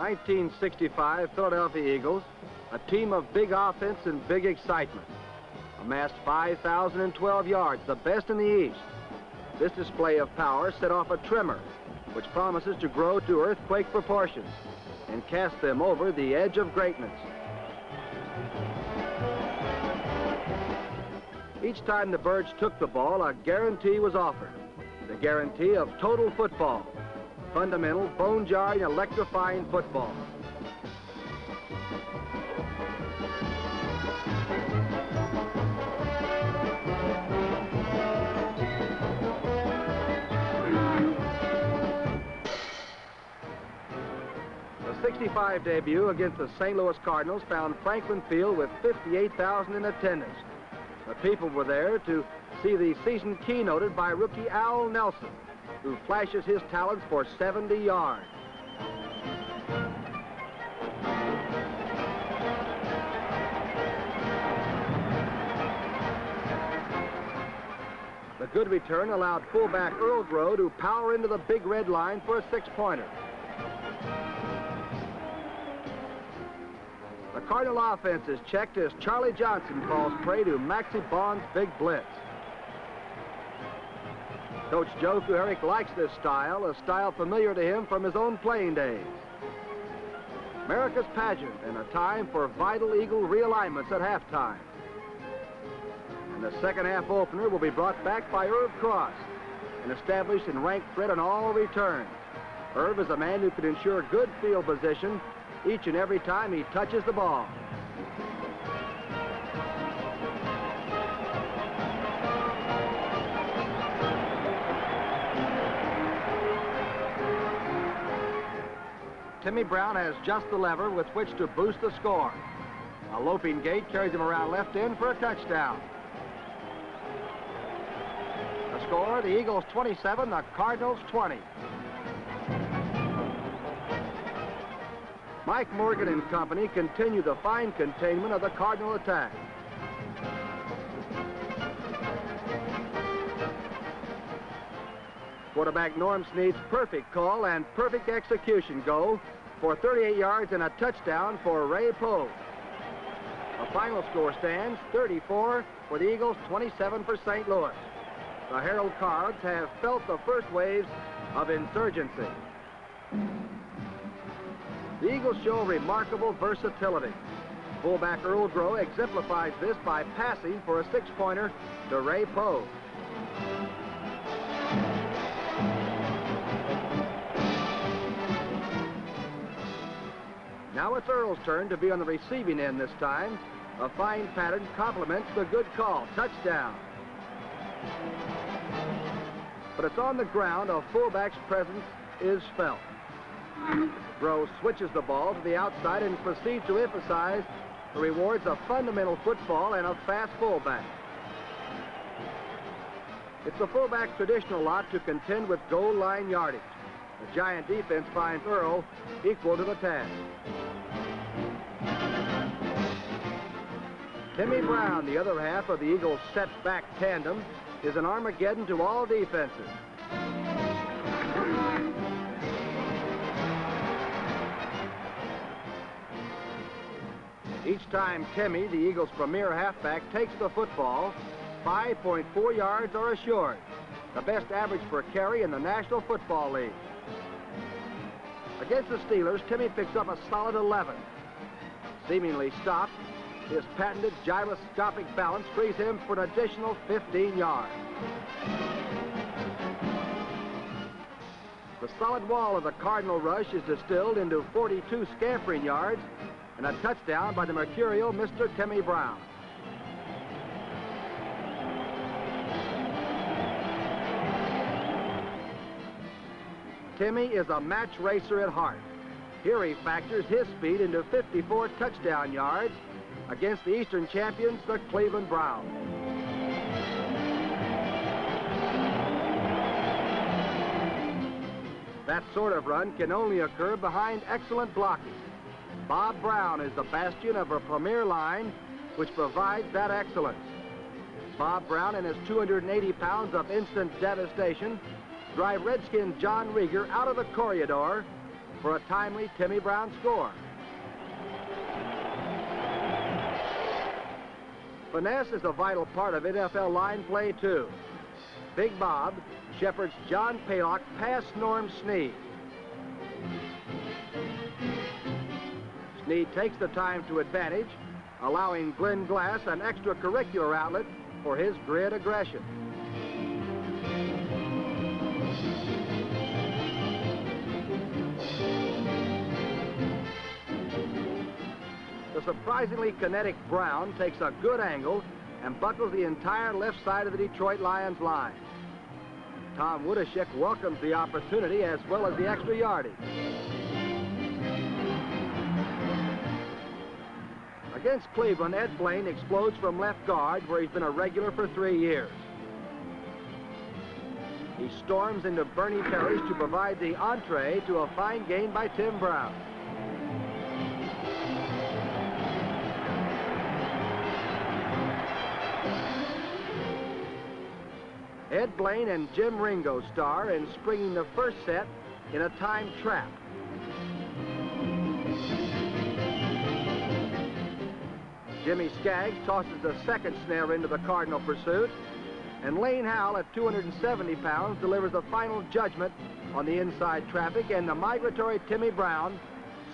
1965 Philadelphia Eagles, a team of big offense and big excitement, amassed 5,012 yards, the best in the East. This display of power set off a tremor, which promises to grow to earthquake proportions and cast them over the edge of greatness. Each time the Birds took the ball, a guarantee was offered. The guarantee of total football, fundamental, bone-jarring, electrifying football. The '65 debut against the St. Louis Cardinals found Franklin Field with 58,000 in attendance. The people were there to see the season keynoted by rookie Al Nelson, who flashes his talents for 70 yards. The good return allowed fullback Earl Grow to power into the big red line for a six-pointer. The Cardinal offense is checked as Charlie Johnson falls prey to Maxie Bond's big blitz. Coach Joe Kuharich likes this style, a style familiar to him from his own playing days. America's pageant and a time for vital Eagle realignments at halftime. And the second half opener will be brought back by Irv Cross and established in rank threat on all returns. Irv is a man who can ensure good field position each and every time he touches the ball. Timmy Brown has just the lever with which to boost the score. A loping gait carries him around left end for a touchdown. The score, the Eagles 27, the Cardinals 20. Mike Morgan and company continue the fine containment of the Cardinal attack. Quarterback Norm Snead's perfect call and perfect execution go for 38 yards and a touchdown for Ray Poe. The final score stands 34 for the Eagles, 27 for St. Louis. The Herald Cards have felt the first waves of insurgency. The Eagles show remarkable versatility. Fullback Earl Grow exemplifies this by passing for a six-pointer to Ray Poe. Now it's Earl's turn to be on the receiving end this time. A fine pattern complements the good call. Touchdown. But it's on the ground a fullback's presence is felt. Grow switches the ball to the outside and proceeds to emphasize the rewards of fundamental football and a fast fullback. It's the fullback's traditional lot to contend with goal line yardage. The Giant defense finds Earl equal to the task. Timmy Brown, the other half of the Eagles' set-back tandem, is an Armageddon to all defenses. Each time Timmy, the Eagles' premier halfback, takes the football, 5.4 yards are assured, the best average per carry in the National Football League. Against the Steelers, Timmy picks up a solid 11. Seemingly stopped, his patented gyroscopic balance frees him for an additional 15 yards. The solid wall of the Cardinal rush is distilled into 42 scampering yards and a touchdown by the mercurial Mr. Timmy Brown. Timmy is a match racer at heart. Here he factors his speed into 54 touchdown yards against the Eastern champions, the Cleveland Browns. That sort of run can only occur behind excellent blocking. Bob Brown is the bastion of a premier line which provides that excellence. Bob Brown and his 280 pounds of instant devastation drive Redskin John Rieger out of the corridor for a timely Timmy Brown score. Finesse is a vital part of NFL line play, too. Big Bob shepherds John Paylock past Norm Snead. Snead takes the time to advantage, allowing Glenn Glass an extracurricular outlet for his grit aggression. The surprisingly kinetic Brown takes a good angle and buckles the entire left side of the Detroit Lions line. Tom Wudashek welcomes the opportunity as well as the extra yardage. Against Cleveland, Ed Blaine explodes from left guard, where he's been a regular for 3 years. He storms into Bernie Terry's to provide the entree to a fine gain by Tim Brown. Ed Blaine and Jim Ringo star in springing the first set in a timed trap. Jimmy Skaggs tosses the second snare into the Cardinal pursuit, and Lane Howell at 270 pounds delivers a final judgment on the inside traffic, and the migratory Timmy Brown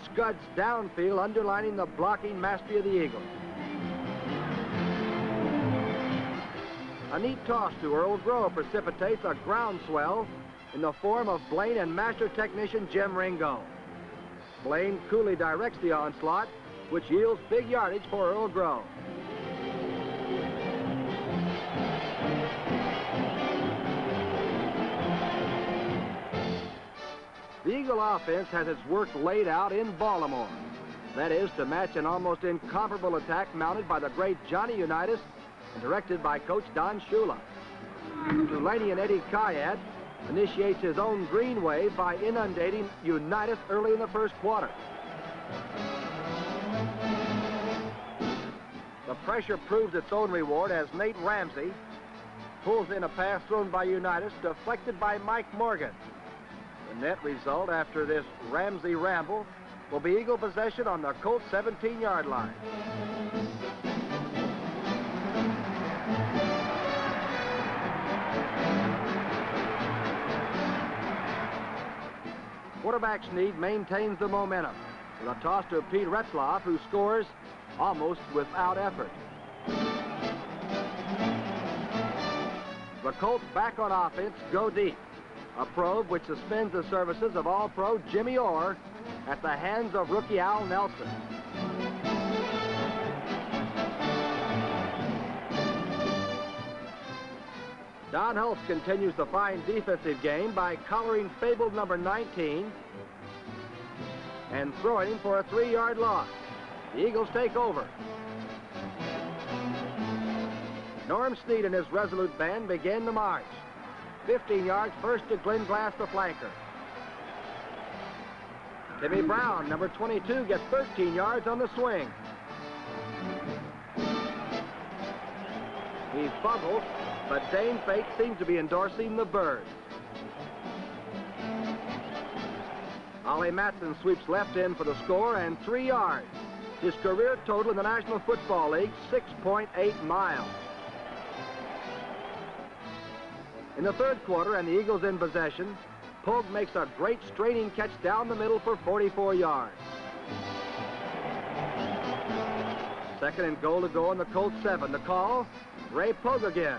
scuds downfield, underlining the blocking mastery of the Eagles. A neat toss to Earl Grove precipitates a groundswell in the form of Blaine and master technician Jim Ringo. Blaine coolly directs the onslaught, which yields big yardage for Earl Grove. The Eagle offense has its work laid out in Baltimore. That is, to match an almost incomparable attack mounted by the great Johnny Unitas and directed by Coach Don Shula. Dulaney and Eddie Kayad initiates his own green wave by inundating Unitas early in the first quarter. The pressure proves its own reward as Nate Ramsey pulls in a pass thrown by Unitas, deflected by Mike Morgan. The net result after this Ramsey ramble will be Eagle possession on the Colts 17-yard line. Quarterback Snead maintains the momentum with a toss to Pete Retzlaff, who scores almost without effort. The Colts back on offense go deep. A probe which suspends the services of All-Pro Jimmy Orr at the hands of rookie Al Nelson. Don Hulse continues the fine defensive game by collaring fabled number 19 and throwing him for a 3-yard loss. The Eagles take over. Norm Snead and his resolute band begin the march. 15 yards first to Glenn Glass, the flanker. Timmy Brown, number 22, gets 13 yards on the swing. He fumbles, but Dane Fate seems to be endorsing the Birds. Ollie Matson sweeps left in for the score and 3 yards. His career total in the National Football League, 6.8 miles. In the third quarter and the Eagles in possession, Pogue makes a great straining catch down the middle for 44 yards. Second and goal to go on the Colts 7. The call, Ray Pogue again.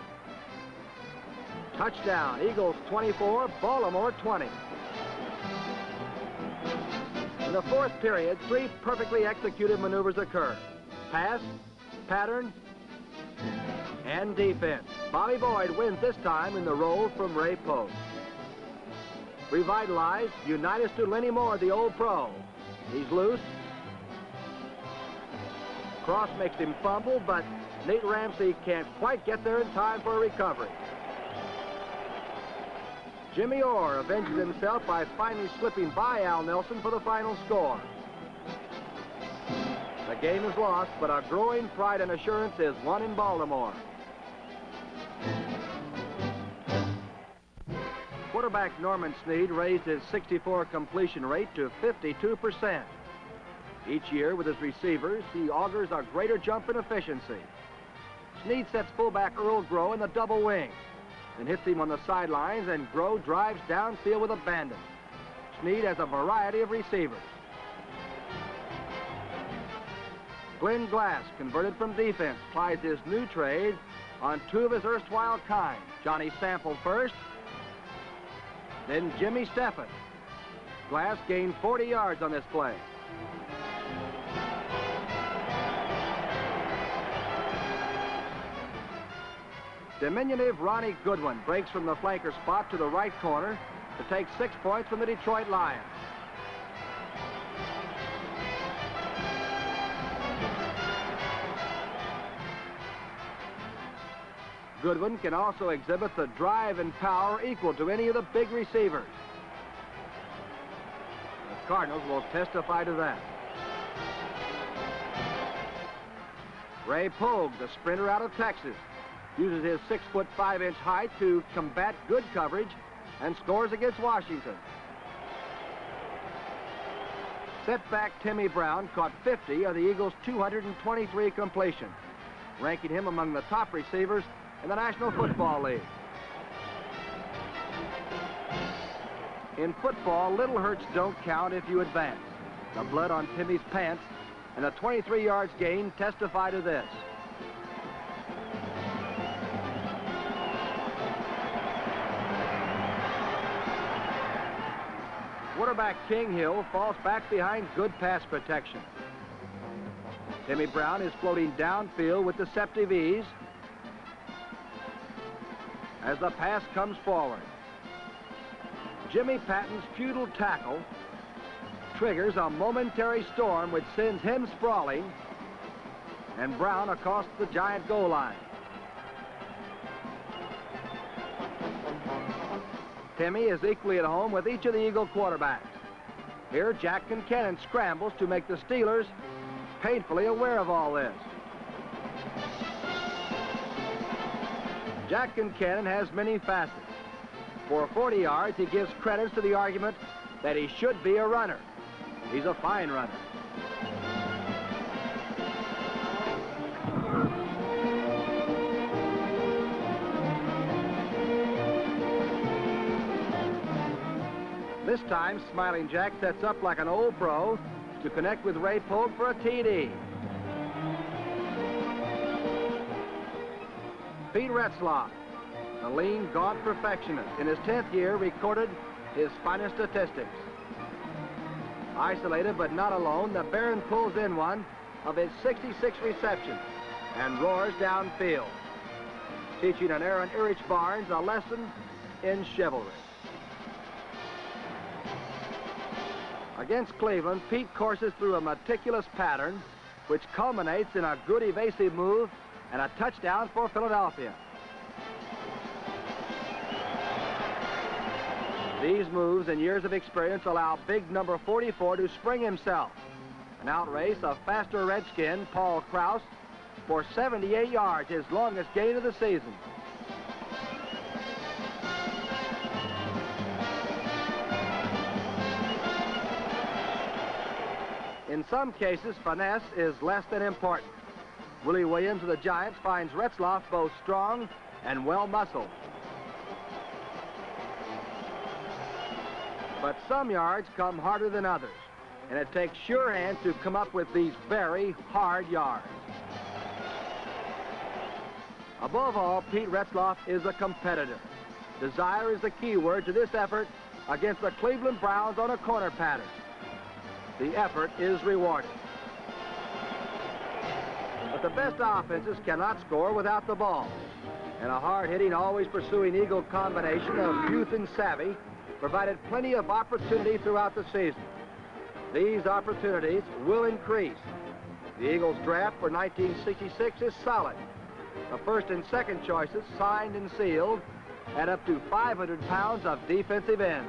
Touchdown, Eagles 24, Baltimore 20. In the fourth period, 3 perfectly executed maneuvers occur. Pass, pattern, and defense. Bobby Boyd wins this time in the role from Ray Pogue. Revitalized, Unitas to Lenny Moore, the old pro. He's loose. Cross makes him fumble, but Nate Ramsey can't quite get there in time for a recovery. Jimmy Orr avenges himself by finally slipping by Al Nelson for the final score. The game is lost, but a growing pride and assurance is won in Baltimore. Quarterback Norman Snead raised his 64 completion rate to 52%. Each year with his receivers, he augurs a greater jump in efficiency. Snead sets fullback Earl Groh in the double wing, then hits him on the sidelines, and Groh drives downfield with abandon. Snead has a variety of receivers. Glenn Glass, converted from defense, plies his new trade on two of his erstwhile kind. Johnny Sample first, then Jimmy Steffen. Glass gained 40 yards on this play. Diminutive Ronnie Goodwin breaks from the flanker spot to the right corner to take 6 points from the Detroit Lions. Goodwin can also exhibit the drive and power equal to any of the big receivers. The Cardinals will testify to that. Ray Pogue, the sprinter out of Texas, uses his 6'5" height to combat good coverage and scores against Washington. Setback Timmy Brown caught 50 of the Eagles' 223 completions, ranking him among the top receivers in the National Football League. In football, little hurts don't count if you advance. The blood on Timmy's pants and the 23 yards gained testify to this. Quarterback King Hill falls back behind good pass protection. Timmy Brown is floating downfield with deceptive ease as the pass comes forward. Jimmy Patton's futile tackle triggers a momentary storm which sends him sprawling and Brown across the Giant goal line. Timmy is equally at home with each of the Eagle quarterbacks. Here, Jack Concannon scrambles to make the Steelers painfully aware of all this. Jack Concannon has many facets. For 40 yards, he gives credence to the argument that he should be a runner. He's a fine runner. This time, Smiling Jack sets up like an old pro to connect with Ray Pogue for a TD. Pete Retzlaff, a lean, gaunt perfectionist, in his 10th year recorded his finest statistics. Isolated but not alone, the Baron pulls in one of his 66 receptions and roars downfield, teaching an Aaron Erich Barnes a lesson in chivalry. Against Cleveland, Pete courses through a meticulous pattern which culminates in a good evasive move and a touchdown for Philadelphia. These moves and years of experience allow big number 44 to spring himself and outrace a faster Redskin, Paul Krause, for 78 yards, his longest gain of the season. In some cases, finesse is less than important. Willie Williams of the Giants finds Retzlaff both strong and well-muscled. But some yards come harder than others, and it takes sure hands to come up with these very hard yards. Above all, Pete Retzlaff is a competitor. Desire is the key word to this effort against the Cleveland Browns on a corner pattern. The effort is rewarded. But the best offenses cannot score without the ball. And a hard-hitting, always pursuing Eagle combination of youth and savvy provided plenty of opportunity throughout the season. These opportunities will increase. The Eagles draft for 1966 is solid. The first and second choices, signed and sealed, add up to 500 pounds of defensive end.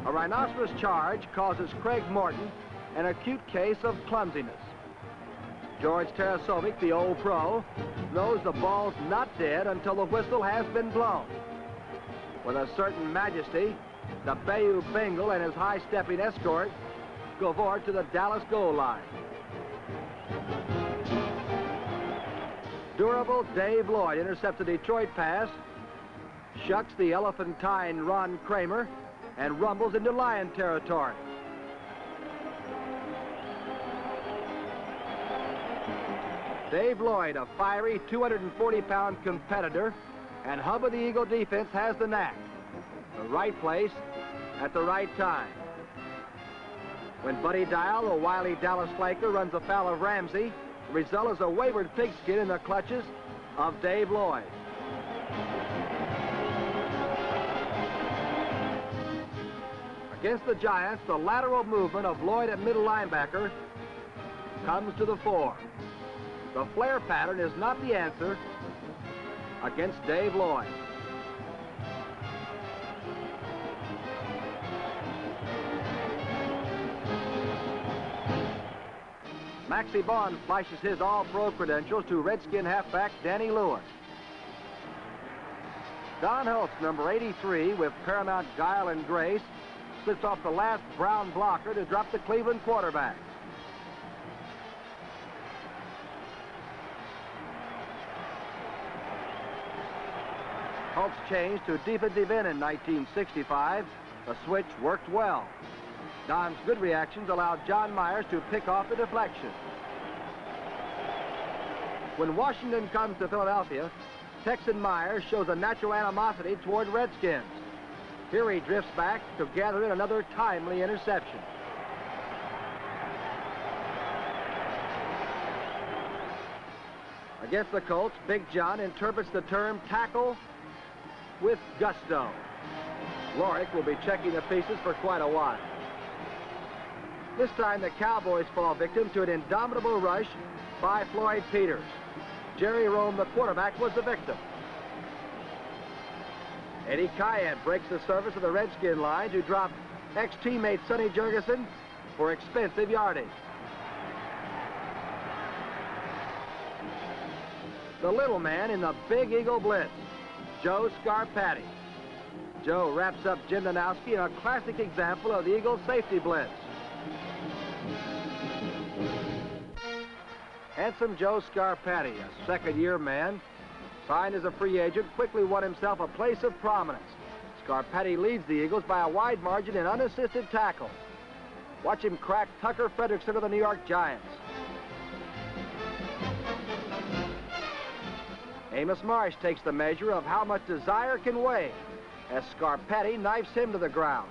A rhinoceros charge causes Craig Morton an acute case of clumsiness. George Tarasovic, the old pro, knows the ball's not dead until the whistle has been blown. With a certain majesty, the Bayou Bengal and his high-stepping escort go forward to the Dallas goal line. Durable Dave Lloyd intercepts a Detroit pass, shucks the elephantine Ron Kramer, and rumbles into Lion territory. Dave Lloyd, a fiery 240-pound competitor and hub of the Eagle defense, has the knack. The right place at the right time. When Buddy Dial, a wily Dallas flanker, runs afoul of Ramsey, the result is a wayward pigskin in the clutches of Dave Lloyd. Against the Giants, the lateral movement of Lloyd at middle linebacker comes to the fore. The flare pattern is not the answer against Dave Lloyd. Maxie Bond flashes his all-pro credentials to Redskin halfback Danny Lewis. Don Holtz, number 83, with paramount guile and grace, slips off the last Brown blocker to drop the Cleveland quarterback. Holtz changed to defensive end in 1965. The switch worked well. Don's good reactions allowed John Myers to pick off the deflection. When Washington comes to Philadelphia, Texan Myers shows a natural animosity toward Redskins. Here he drifts back to gather in another timely interception. Against the Colts, Big John interprets the term tackle with gusto. Lorick will be checking the pieces for quite a while. This time the Cowboys fall victim to an indomitable rush by Floyd Peters. Jerry Rome, the quarterback, was the victim. Eddie Kayant breaks the surface of the Redskin line to drop ex-teammate Sonny Jurgensen for expensive yardage. The little man in the Big Eagle blitz, Joe Scarpati. Joe wraps up Jim Danowski in a classic example of the Eagles' safety blitz. Handsome Joe Scarpati, a second-year man, signed as a free agent, quickly won himself a place of prominence. Scarpati leads the Eagles by a wide margin in unassisted tackle. Watch him crack Tucker Frederickson of the New York Giants. Amos Marsh takes the measure of how much desire can weigh as Scarpati knifes him to the ground.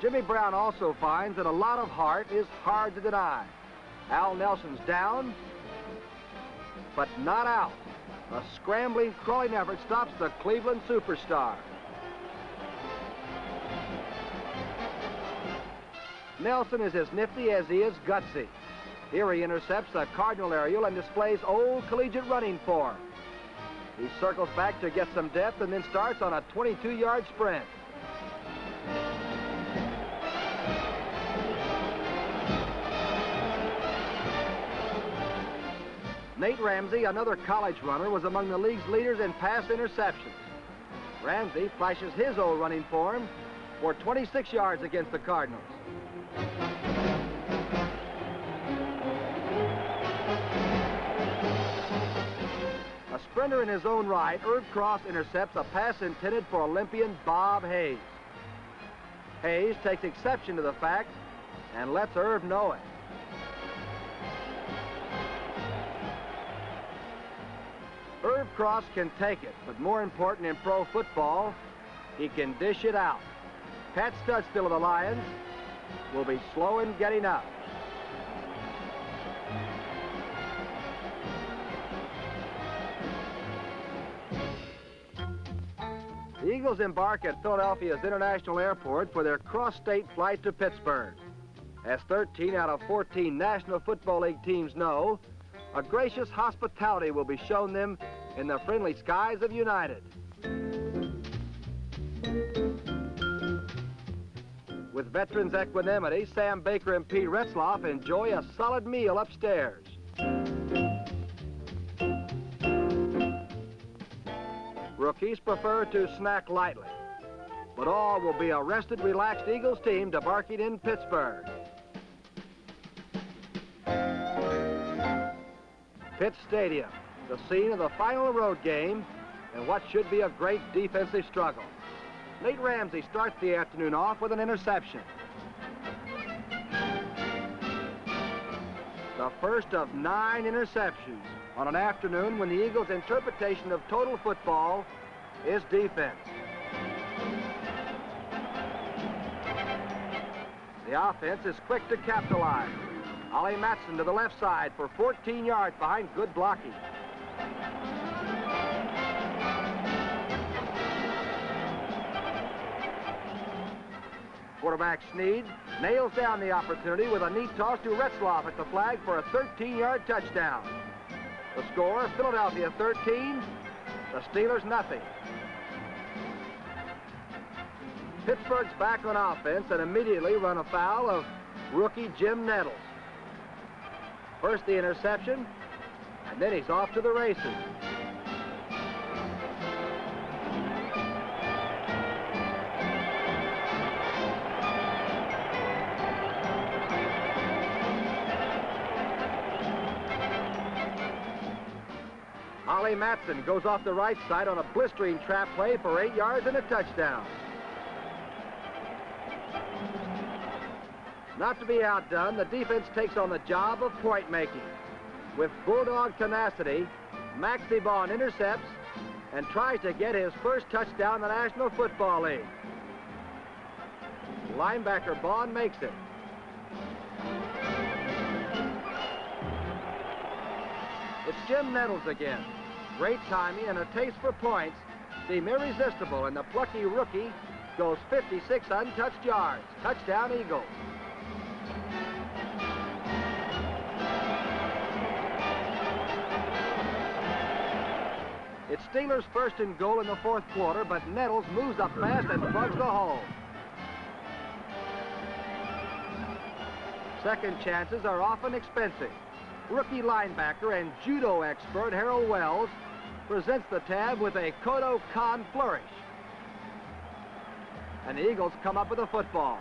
Jimmy Brown also finds that a lot of heart is hard to deny. Al Nelson's down, but not out. A scrambling, crawling effort stops the Cleveland superstar. Nelson is as nifty as he is gutsy. Here he intercepts a Cardinal aerial and displays old collegiate running form. He circles back to get some depth and then starts on a 22-yard sprint. Nate Ramsey, another college runner, was among the league's leaders in pass interceptions. Ramsey flashes his old running form for 26 yards against the Cardinals. A sprinter in his own right, Irv Cross intercepts a pass intended for Olympian Bob Hayes. Hayes takes exception to the fact and lets Irv know it. Irv Cross can take it, but more important in pro football, he can dish it out. Pat Studstill of the Lions will be slow in getting up. The Eagles embark at Philadelphia's International Airport for their cross-state flight to Pittsburgh. As 13 out of 14 National Football League teams know, a gracious hospitality will be shown them in the friendly skies of United. With With veterans' equanimity, Sam Baker and Pete Retzloff enjoy a solid meal upstairs. Rookies prefer to snack lightly, but all will be a rested, relaxed Eagles team debarking in Pittsburgh. Pitt Stadium, the scene of the final road game and what should be a great defensive struggle. Nate Ramsey starts the afternoon off with an interception. The first of 9 interceptions on an afternoon when the Eagles' interpretation of total football is defense. The offense is quick to capitalize. Ollie Matson to the left side for 14 yards behind good blocking. Quarterback Snead nails down the opportunity with a neat toss to Retzloff at the flag for a 13-yard touchdown. The score, Philadelphia 13, the Steelers nothing. Pittsburgh's back on offense and immediately run afoul of rookie Jim Nettles. First the interception, and then he's off to the races. Ollie Matson goes off the right side on a blistering trap play for 8 yards and a touchdown. Not to be outdone, the defense takes on the job of point making. With bulldog tenacity, Maxie Bond intercepts and tries to get his first touchdown in the National Football League. Linebacker Bond makes it. It's Jim Nettles again. Great timing and a taste for points seem irresistible, and the plucky rookie goes 56 untouched yards. Touchdown, Eagles. It's Steelers' first and goal in the fourth quarter, but Nettles moves up fast and plugs the hole. Second chances are often expensive. Rookie linebacker and judo expert Harold Wells presents the tab with a Kodo Kan flourish. And the Eagles come up with a football.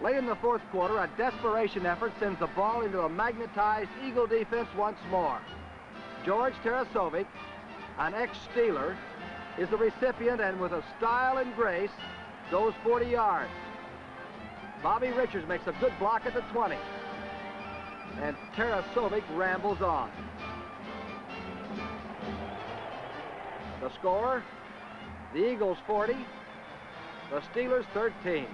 Late in the fourth quarter, a desperation effort sends the ball into a magnetized Eagle defense once more. George Tarasovic, an ex-Steeler, is the recipient and with a style and grace goes 40 yards. Bobby Richards makes a good block at the 20. And Tarasovic rambles on. The score, the Eagles 40, the Steelers 13.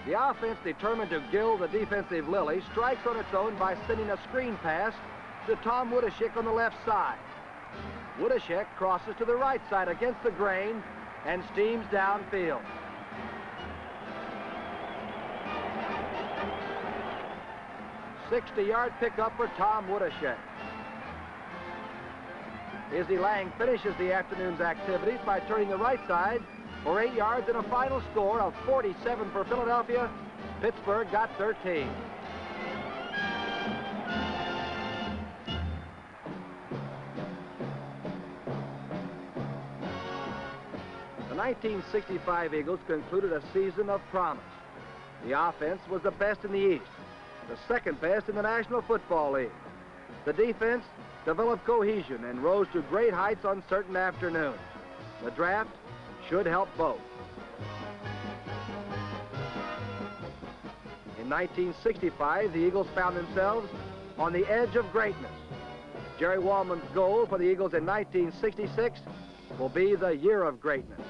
The offense, determined to gild the defensive lily, strikes on its own by sending a screen pass to Tom Wudashek on the left side. Wudashek crosses to the right side against the grain and steams downfield. A 60-yard pickup for Tom Wudashek. Izzy Lang finishes the afternoon's activities by turning the right side for 8 yards and a final score of 47 for Philadelphia. Pittsburgh got 13. The 1965 Eagles concluded a season of promise. The offense was the best in the East, the second best in the National Football League. The defense developed cohesion and rose to great heights on certain afternoons. The draft should help both. In 1965, the Eagles found themselves on the edge of greatness. Jerry Wallman's goal for the Eagles in 1966 will be the year of greatness.